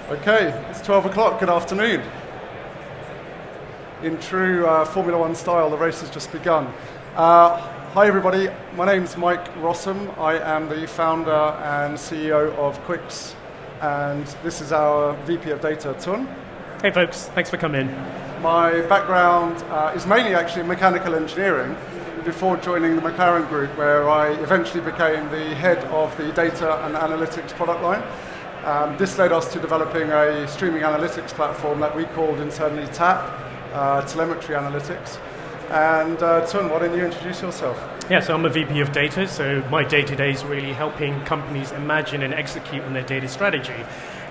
Okay, it's 12 o'clock, good afternoon. In true Formula One style, the race has just begun. Hi everybody, my name's Mike Rosam. I am the founder and CEO of QUIX, and this is our VP of Data, Tun. Hey folks, thanks for coming. My background is mainly actually in mechanical engineering before joining the McLaren group, where I eventually became the head of the data and analytics product line. This led us to developing a streaming analytics platform that we called internally TAP, telemetry analytics. And Tun, why don't you introduce yourself? Yeah, so I'm a VP of data, so my day-to-day is really helping companies imagine and execute on their data strategy.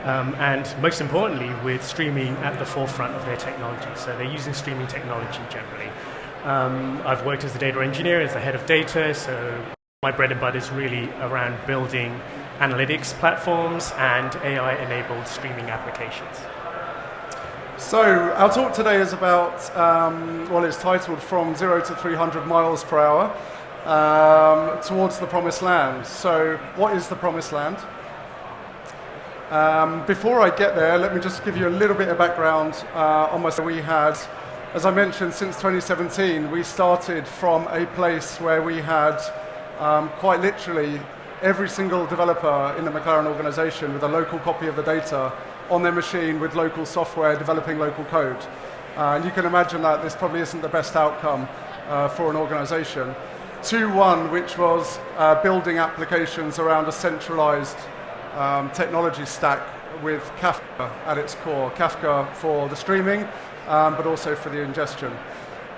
And most importantly, with streaming at the forefront of their technology. So they're using streaming technology generally. I've worked as a data engineer, as the head of data, so my bread and butter is really around building analytics platforms and AI-enabled streaming applications. So our talk today is about, it's titled From 0 to 300 miles per hour towards the promised land. So what is the promised land? Before I get there, let me just give you a little bit of background on myself. We had, as I mentioned, since 2017, we started from a place where we had quite literally every single developer in the McLaren organization with a local copy of the data on their machine with local software developing local code. And you can imagine that this probably isn't the best outcome for an organization. 2.1, which was building applications around a centralized technology stack with Kafka at its core. Kafka for the streaming, but also for the ingestion.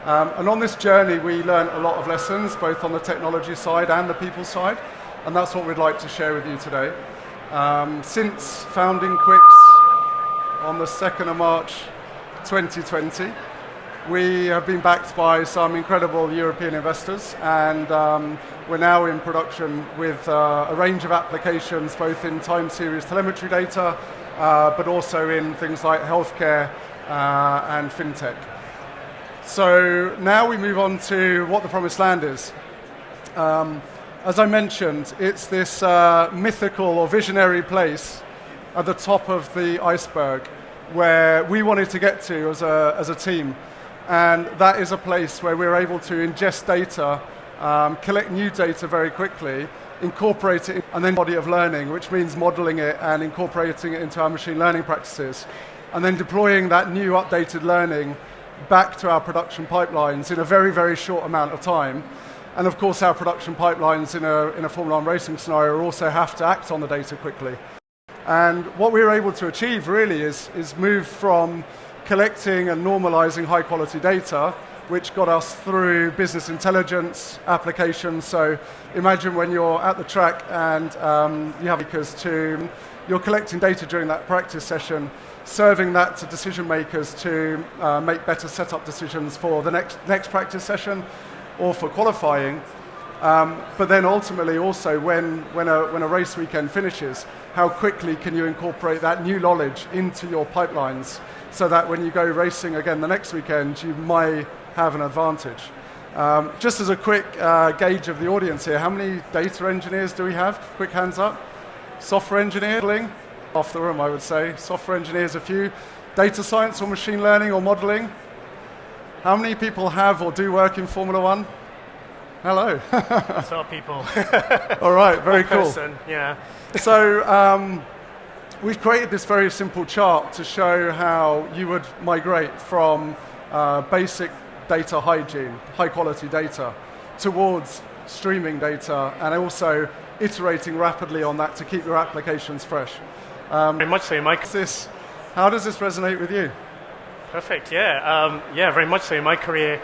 And on this journey, we learned a lot of lessons, both on the technology side and the people side. And that's what we'd like to share with you today. Since founding QUIX on the 2nd of March 2020, we have been backed by some incredible European investors, and we're now in production with a range of applications, both in time series telemetry data, but also in things like healthcare and fintech. So now we move on to what the promised land is. As I mentioned, it's this mythical or visionary place at the top of the iceberg where we wanted to get to as a team. And that is a place where we're able to ingest data, collect new data very quickly, incorporate it, and then body of learning, which means modeling it and incorporating it into our machine learning practices, and then deploying that new updated learning back to our production pipelines in a very, very short amount of time. And of course, our production pipelines in a Formula One racing scenario also have to act on the data quickly. And what we were able to achieve really is move from collecting and normalizing high quality data, which got us through business intelligence applications. So imagine when you're at the track and you have you're collecting data during that practice session, serving that to decision makers to make better setup decisions for the next practice session or for qualifying. But then ultimately also when a race weekend finishes, how quickly can you incorporate that new knowledge into your pipelines so that when you go racing again the next weekend, you might have an advantage. Just as a quick gauge of the audience here, how many data engineers do we have? Quick hands up. Software engineering? Off the room, I would say. Software engineers, a few. Data science or machine learning or modeling? How many people have or do work in Formula One? Hello. What's up, people? All right, very cool. Person, yeah. So we've created this very simple chart to show how you would migrate from basic data hygiene, high quality data, towards streaming data, and also iterating rapidly on that to keep your applications fresh. Very much so, Mike. How does this resonate with you? Perfect, yeah. Very much so. In my career,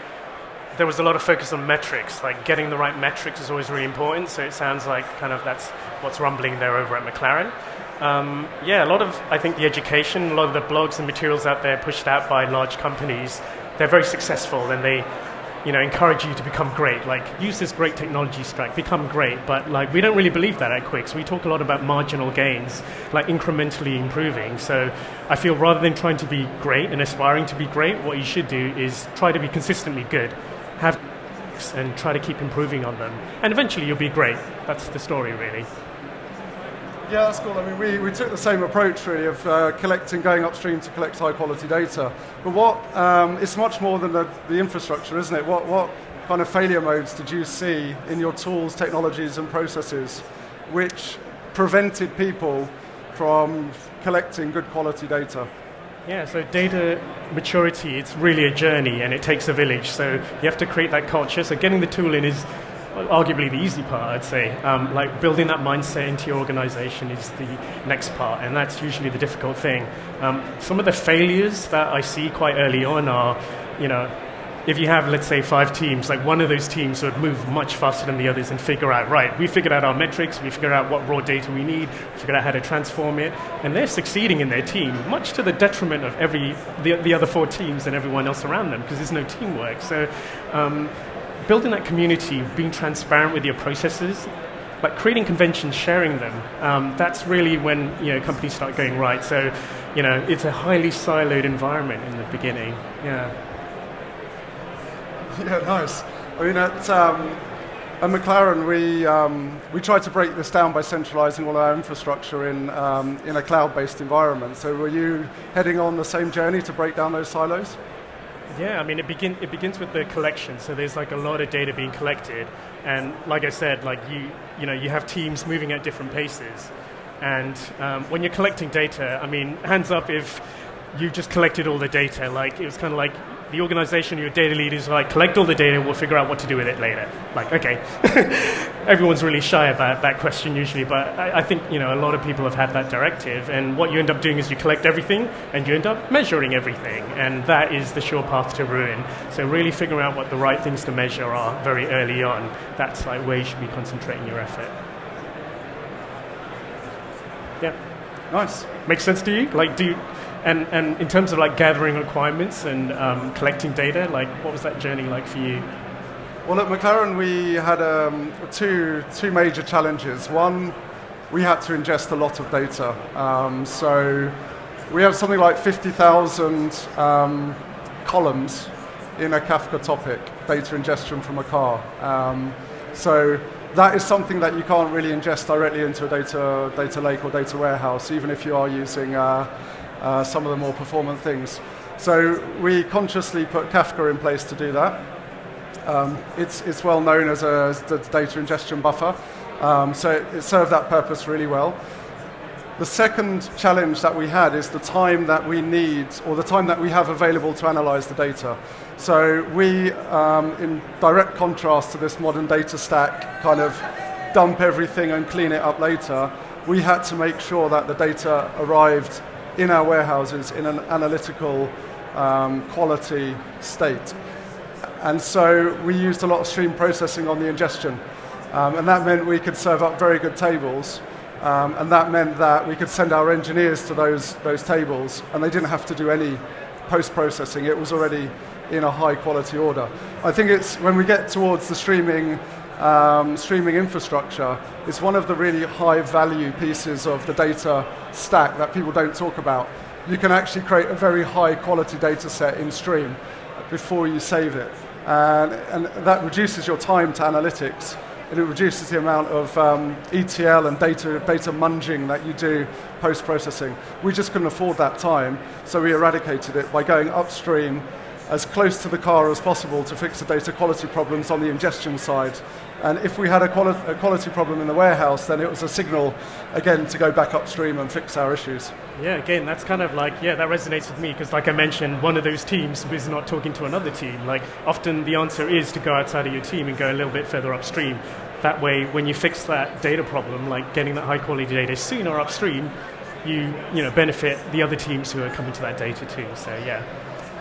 there was a lot of focus on metrics. Like getting the right metrics is always really important, so it sounds like kind of that's what's rumbling there over at McLaren. A lot of, I think, the education, a lot of the blogs and materials out there pushed out by large companies, they're very successful and they encourage you to become great. Like, use this great technology stack, become great. But like, we don't really believe that at QUIX. We talk a lot about marginal gains, like incrementally improving. So I feel rather than trying to be great and aspiring to be great, what you should do is try to be consistently good. Have and try to keep improving on them. And eventually you'll be great. That's the story, really. Yeah, that's cool. I mean, we took the same approach really of going upstream to collect high quality data. But it's much more than the infrastructure, isn't it? What kind of failure modes did you see in your tools, technologies, and processes which prevented people from collecting good quality data? Yeah, so data maturity, it's really a journey and it takes a village. So you have to create that culture. So getting the tool in is arguably the easy part, I'd say. Like building that mindset into your organization is the next part, and that's usually the difficult thing. Some of the failures that I see quite early on are, if you have, let's say, 5 teams, like one of those teams would move much faster than the others and figure out, right, we figured out our metrics, we figured out what raw data we need, we figured out how to transform it, and they're succeeding in their team, much to the detriment of the other 4 teams and everyone else around them, because there's no teamwork. So building that community, being transparent with your processes, like creating conventions, sharing them, that's really when companies start going right. So it's a highly siloed environment in the beginning. Yeah, nice. I mean, at McLaren, we tried to break this down by centralizing all our infrastructure in a cloud-based environment. So were you heading on the same journey to break down those silos? Yeah, I mean, it begins with the collection. So there's like a lot of data being collected, and like I said, like you have teams moving at different paces, and when you're collecting data, I mean, hands up if you just collected all the data. Like it was kind of like the organization, your data lead is like, collect all the data, we'll figure out what to do with it later. Like, okay. Everyone's really shy about that question usually, but I think, a lot of people have had that directive, and what you end up doing is you collect everything, and you end up measuring everything, and that is the sure path to ruin. So really figuring out what the right things to measure are very early on, that's like where you should be concentrating your effort. Yeah. Nice. Makes sense to you? Like, And in terms of like gathering requirements and collecting data, like what was that journey like for you? Well, at McLaren we had two major challenges. One, we had to ingest a lot of data. So we have something like 50,000 columns in a Kafka topic, data ingestion from a car. So that is something that you can't really ingest directly into a data lake or data warehouse, even if you are using some of the more performant things. So we consciously put Kafka in place to do that. It's well known as the data ingestion buffer, so it served that purpose really well. The second challenge that we had is the time that we need, or the time that we have available to analyze the data. So we, in direct contrast to this modern data stack, kind of dump everything and clean it up later, we had to make sure that the data arrived in our warehouses in an analytical quality state. And so we used a lot of stream processing on the ingestion. And that meant we could serve up very good tables. And that meant that we could send our engineers to those tables, and they didn't have to do any post-processing. It was already in a high-quality order. I think it's when we get towards the streaming infrastructure, it's one of the really high-value pieces of the data stack that people don't talk about. You can actually create a very high-quality data set in stream before you save it. And that reduces your time to analytics, and it reduces the amount of ETL and data munging that you do post-processing. We just couldn't afford that time, so we eradicated it by going upstream as close to the car as possible to fix the data quality problems on the ingestion side. And if we had a quality problem in the warehouse, then it was a signal, again, to go back upstream and fix our issues. Yeah, again, that's kind of like, that resonates with me, because like I mentioned, one of those teams was not talking to another team. Like, often the answer is to go outside of your team and go a little bit further upstream. That way, when you fix that data problem, like getting that high-quality data sooner upstream, you benefit the other teams who are coming to that data too, so yeah.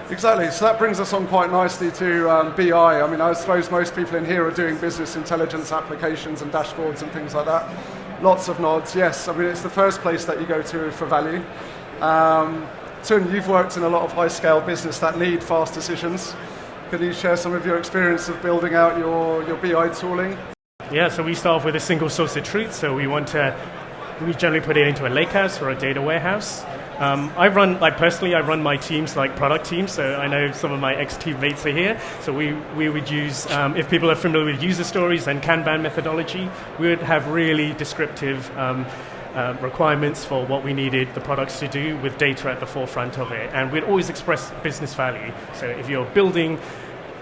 Exactly. So that brings us on quite nicely to BI. I mean, I suppose most people in here are doing business intelligence applications and dashboards and things like that. Lots of nods, yes. I mean, it's the first place that you go to for value. Tun, you've worked in a lot of high-scale business that need fast decisions. Can you share some of your experience of building out your BI tooling? Yeah, so we start off with a single source of truth. So we generally put it into a lakehouse or a data warehouse. I run my teams like product teams, so I know some of my ex-teammates are here. So we would use, if people are familiar with user stories and Kanban methodology, we would have really descriptive requirements for what we needed the products to do with data at the forefront of it. And we'd always express business value. So if you're building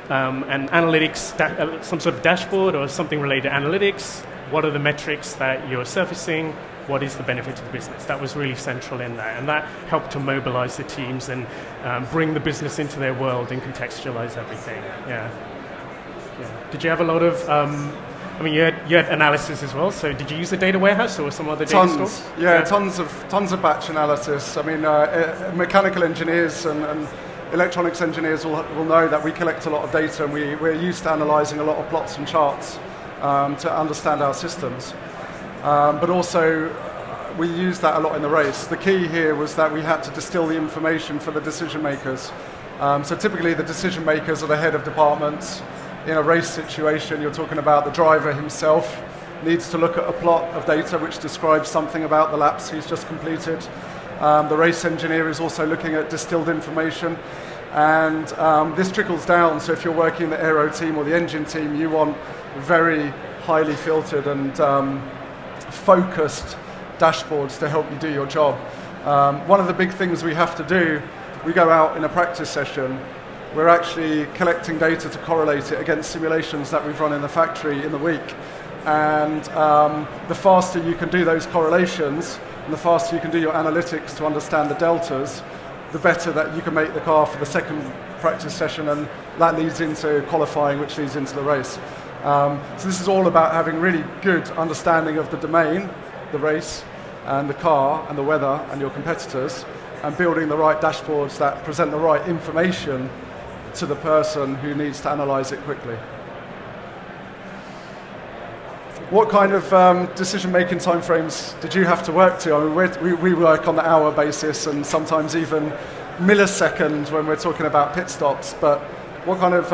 an analytics, some sort of dashboard or something related to analytics, what are the metrics that you're surfacing? What is the benefit to the business? That was really central in that, and that helped to mobilize the teams and bring the business into their world and contextualize everything. Yeah. Did you have a lot of? I mean, you had analysis as well. So did you use a data warehouse or some other data store? Yeah, tons of batch analysis. I mean, mechanical engineers and electronics engineers will know that we collect a lot of data, and we're used to analysing a lot of plots and charts to understand our systems. But also, we use that a lot in the race. The key here was that we had to distill the information for the decision makers. So typically the decision makers are the head of departments. In a race situation, you're talking about the driver himself needs to look at a plot of data which describes something about the laps he's just completed. The race engineer is also looking at distilled information. And this trickles down, so if you're working in the aero team or the engine team, you want very highly filtered and focused dashboards to help you do your job. One of the big things we have to do, we go out in a practice session, we're actually collecting data to correlate it against simulations that we've run in the factory in the week. And the faster you can do those correlations, and the faster you can do your analytics to understand the deltas, the better that you can make the car for the second practice session, and that leads into qualifying, which leads into the race. So this is all about having really good understanding of the domain, the race, and the car, and the weather, and your competitors, and building the right dashboards that present the right information to the person who needs to analyze it quickly. What kind of decision-making timeframes did you have to work to? I mean, we work on the hour basis and sometimes even milliseconds when we're talking about pit stops, but what kind of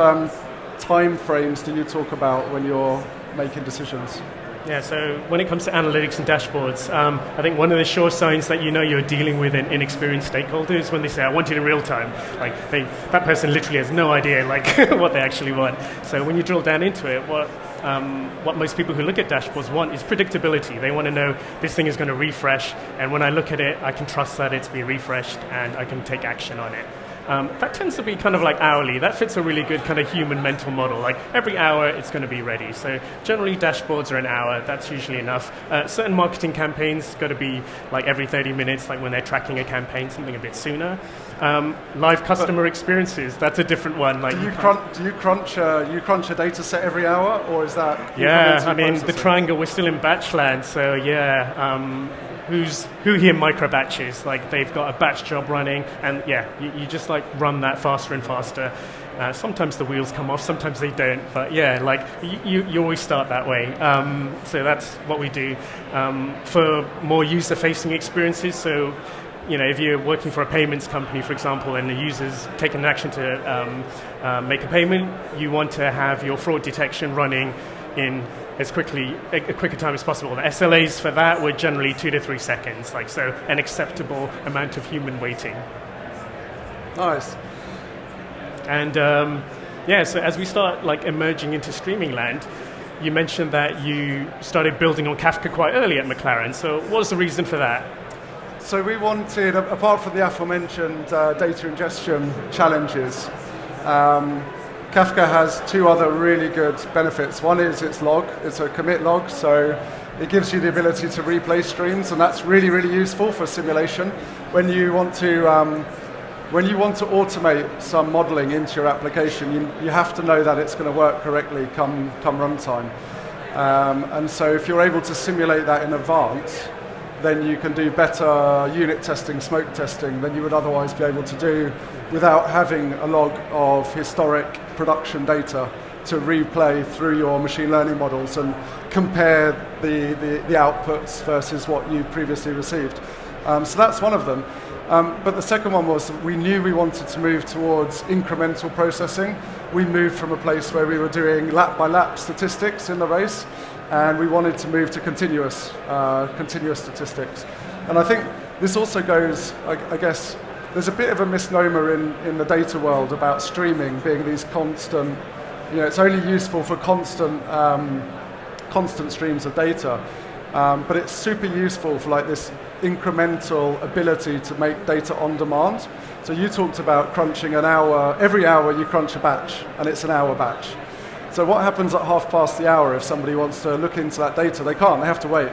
time frames do you talk about when you're making decisions? Yeah, so when it comes to analytics and dashboards, I think one of the sure signs that you know you're dealing with an inexperienced stakeholder is when they say, I want it in real time. Like, that person literally has no idea what they actually want. So when you drill down into it, what most people who look at dashboards want is predictability. They want to know this thing is going to refresh, and when I look at it, I can trust that it's being refreshed and I can take action on it. That tends to be kind of like hourly. That fits a really good kind of human mental model. Like every hour it's going to be ready. So generally dashboards are an hour. That's usually enough. Certain marketing campaigns got to be like every 30 minutes, like when they're tracking a campaign, something a bit sooner. Live customer experiences, that's a different one. Like do you crunch a data set every hour, or is that? Yeah, I mean the triangle. We're still in batch land, so yeah. Who here micro batches? Like they've got a batch job running, and yeah, you just like run that faster and faster. Sometimes the wheels come off, sometimes they don't, but yeah, like you always start that way. So that's what we do for more user-facing experiences. So, you know, if you're working for a payments company, for example, and the user's taken an action to make a payment, you want to have your fraud detection running in a quicker time as possible. The SLAs for that were generally 2 to 3 seconds, like so an acceptable amount of human waiting. Nice. And so as we start like emerging into streaming land, you mentioned that you started building on Kafka quite early at McLaren. So what was the reason for that? So we wanted, apart from the aforementioned data ingestion challenges, Kafka has 2 other really good benefits. One is its log. It's a commit log, so it gives you the ability to replay streams, and that's really, really useful for simulation. When you want to automate some modeling into your application, you have to know that it's going to work correctly come runtime. And so if you're able to simulate that in advance, then you can do better unit testing, smoke testing than you would otherwise be able to do without having a log of historic production data to replay through your machine learning models and compare the outputs versus what you previously received. So that's one of them. But the second one was we knew we wanted to move towards incremental processing. We moved from a place where we were doing lap-by-lap statistics in the race, and we wanted to move to continuous statistics. And I think this also goes, I guess, there's a bit of a misnomer in the data world about streaming being these constant, it's only useful for constant streams of data. but it's super useful for like this incremental ability to make data on demand. So you talked about crunching an hour, every hour you crunch a batch, and it's an hour batch. So what happens at hour if somebody wants to look into that data? They can't, they have to wait.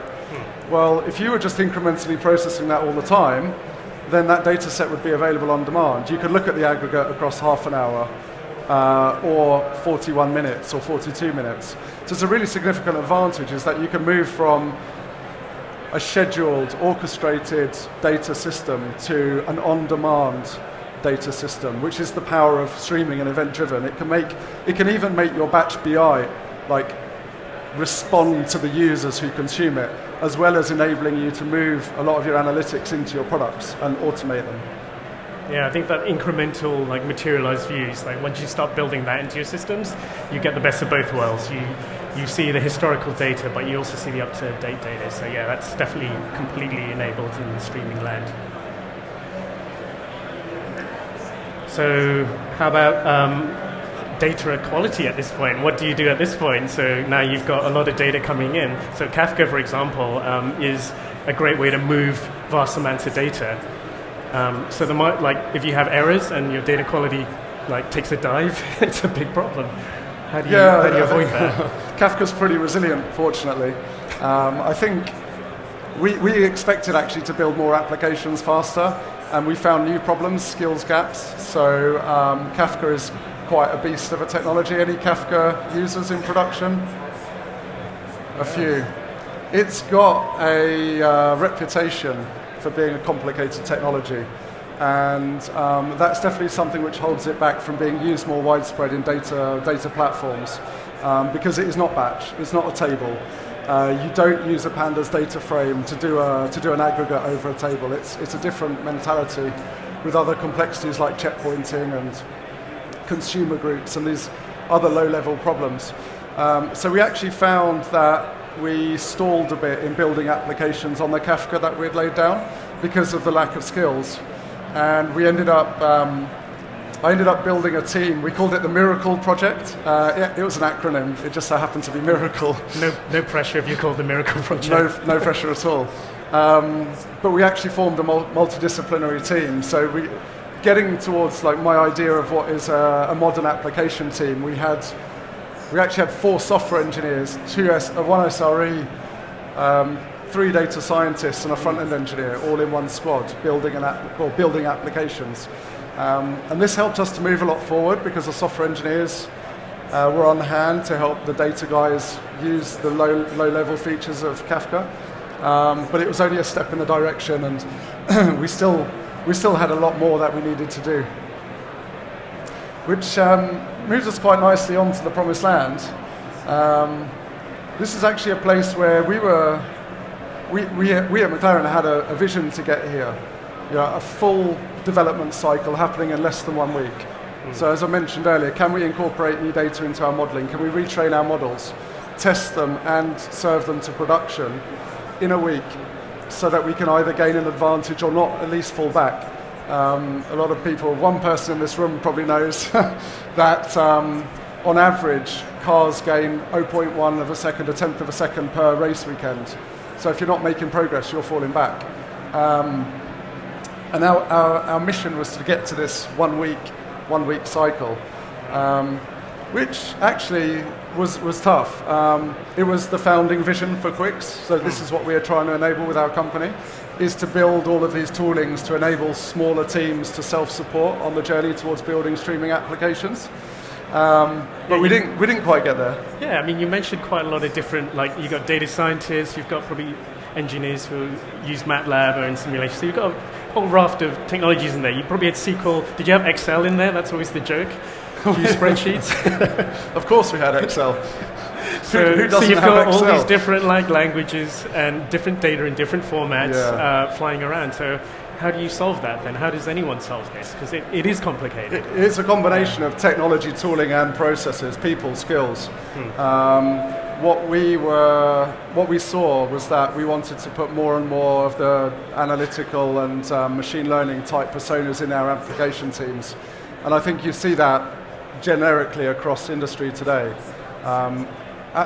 Well, if you were just incrementally processing that all the time, then that data set would be available on demand. You could look at the aggregate across half an hour, or 41 minutes or 42 minutes. So it's a really significant advantage is that you can move from a scheduled, orchestrated data system to an on-demand data system, which is the power of streaming and event-driven. It can even make your batch BI like respond to the users who consume it, as well as enabling you to move a lot of your analytics into your products and automate them. Yeah, I think that incremental, like materialized views, like once you start building that into your systems, you get the best of both worlds. You see the historical data, but you also see the up-to-date data. So yeah, that's definitely completely enabled in the streaming land. So how about data equality at this point? What do you do at this point? So now you've got a lot of data coming in. So Kafka, for example, is a great way to move vast amounts of data. So there might, like, if you have errors and your data quality like takes a dive, it's a big problem. How do you avoid that? Kafka's pretty resilient, fortunately. I think we expected actually to build more applications faster, and we found new problems, skills gaps. So Kafka is quite a beast of a technology. Any Kafka users in production? A few. It's got a reputation for being a complicated technology, and that's definitely something which holds it back from being used more widespread in data platforms, because it is not batch, it's not a table. You don't use a pandas data frame to do an aggregate over a table. It's a different mentality with other complexities like checkpointing and consumer groups and these other low-level problems. So we actually found that we stalled a bit in building applications on the Kafka that we'd laid down because of the lack of skills. And we ended up, I ended up building a team. We called it the Miracle Project. It was an acronym. It just so happened to be Miracle. No pressure if you called the Miracle Project. No pressure at all. But we actually formed a multidisciplinary team. So getting towards like my idea of what is a modern application team, we actually had 4 software engineers, 1 SRE, 3 data scientists, and a front-end engineer, all in one squad, building applications. And this helped us to move a lot forward because the software engineers were on hand to help the data guys use the low-level features of Kafka. But it was only a step in the direction, and we still had a lot more that we needed to do, which moves us quite nicely onto the promised land. This is actually a place where we at McLaren had a vision to get here. A full development cycle happening in less than 1 week. So as I mentioned earlier, can we incorporate new data into our modeling? Can we retrain our models, test them and serve them to production in a week so that we can either gain an advantage or not, at least fall back? A lot of people, one person in this room probably knows that on average, cars gain 0.1 of a second, a tenth of a second per race weekend. So if you're not making progress, you're falling back. And our mission was to get to this 1 week cycle, which actually was tough. It was the founding vision for QUIX, so this is what we are trying to enable with our company, is to build all of these toolings to enable smaller teams to self-support on the journey towards building streaming applications. But we didn't quite get there. Yeah, I mean, you mentioned quite a lot of different, like you've got data scientists, you've got probably engineers who use MATLAB or in simulation. So you've got a whole raft of technologies in there. You probably had SQL. Did you have Excel in there? That's always the joke. Use spreadsheets. Of course we had Excel. So who doesn't you've have got Excel? all these different languages and different data in different formats flying around. So how do you solve that then? How does anyone solve this? Because it is complicated. It's a combination of technology, tooling and processes, people, skills. What we saw was that we wanted to put more and more of the analytical and machine learning type personas in our application teams. And I think you see that generically across industry today.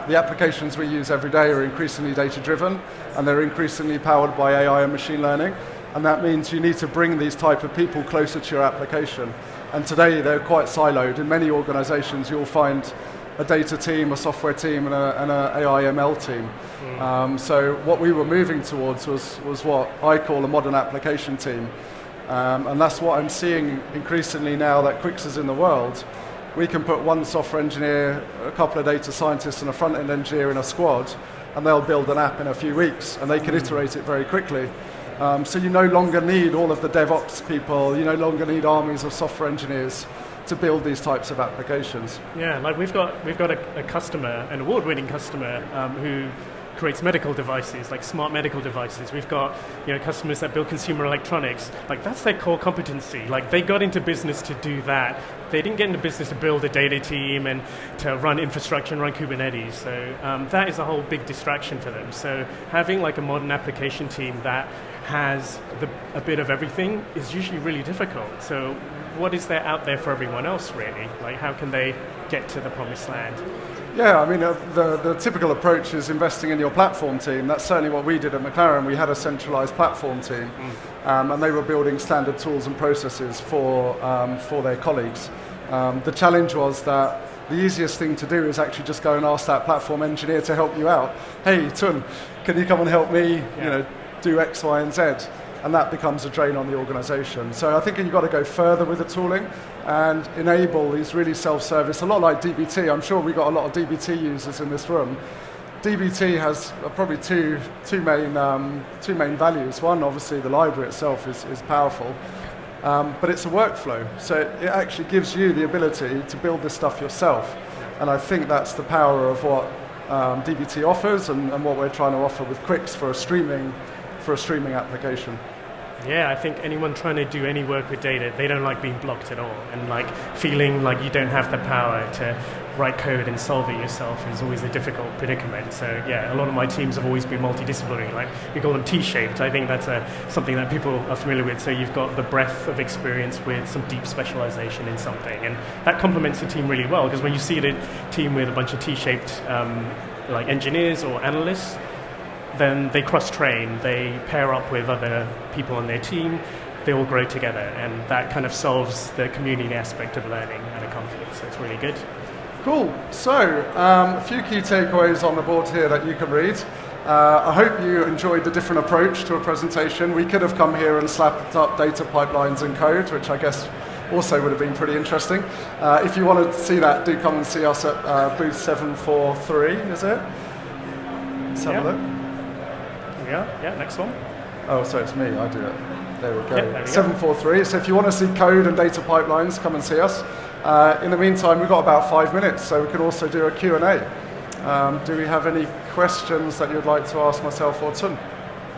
the applications we use every day are increasingly data-driven, and they're increasingly powered by AI and machine learning. And that means you need to bring these type of people closer to your application. And today they're quite siloed. In many organizations you'll find a data team, a software team, and an AI ML team. So what we were moving towards was what I call a modern application team. And that's what I'm seeing increasingly now that QUIX is in the world. We can put one software engineer, a couple of data scientists, and a front-end engineer in a squad, and they'll build an app in a few weeks, and they can iterate it very quickly. So you no longer need all of the DevOps people, you no longer need armies of software engineers to build these types of applications. Yeah, like we've got a customer, an award-winning customer, who creates medical devices, like smart medical devices. We've got customers that build consumer electronics. Like that's their core competency. Like they got into business to do that. They didn't get into business to build a data team and to run infrastructure and run Kubernetes. So that is a whole big distraction for them. So having like a modern application team that has a bit of everything is usually really difficult. So what is there out there for everyone else really? Like how can they get to the promised land? Yeah, I mean, the typical approach is investing in your platform team. That's certainly what we did at McLaren. We had a centralized platform team, and they were building standard tools and processes for their colleagues. The challenge was that the easiest thing to do is actually just go and ask that platform engineer to help you out. Hey, Tun, can you come and help me do X, Y, and Z? And that becomes a drain on the organization. So I think you've got to go further with the tooling and enable these really self-service, a lot like DBT. I'm sure we've got a lot of DBT users in this room. DBT has probably two main values. One, obviously, the library itself is powerful, but it's a workflow. So it actually gives you the ability to build this stuff yourself. And I think that's the power of what DBT offers and what we're trying to offer with QUIX for a streaming application. Yeah, I think anyone trying to do any work with data, they don't like being blocked at all. And like feeling like you don't have the power to write code and solve it yourself is always a difficult predicament. So yeah, a lot of my teams have always been multidisciplinary. Like we call them T-shaped. I think that's something that people are familiar with. So you've got the breadth of experience with some deep specialization in something. And that complements the team really well, because when you see a team with a bunch of T-shaped like engineers or analysts, then they cross-train, they pair up with other people on their team, they all grow together, and that kind of solves the community aspect of learning at a company, so it's really good. Cool. So, a few key takeaways on the board here that you can read. I hope you enjoyed the different approach to a presentation. We could have come here and slapped up data pipelines and code, which I guess also would have been pretty interesting. If you want to see that, do come and see us at booth 743, is it? Let's have a look. Yeah, next one. Oh, so it's me, I do it. There we go. Yep, there we 743. Go. So if you want to see code and data pipelines, come and see us. In the meantime, we've got about 5 minutes, so we can also do a Q&A. Do we have any questions that you'd like to ask myself or Tun?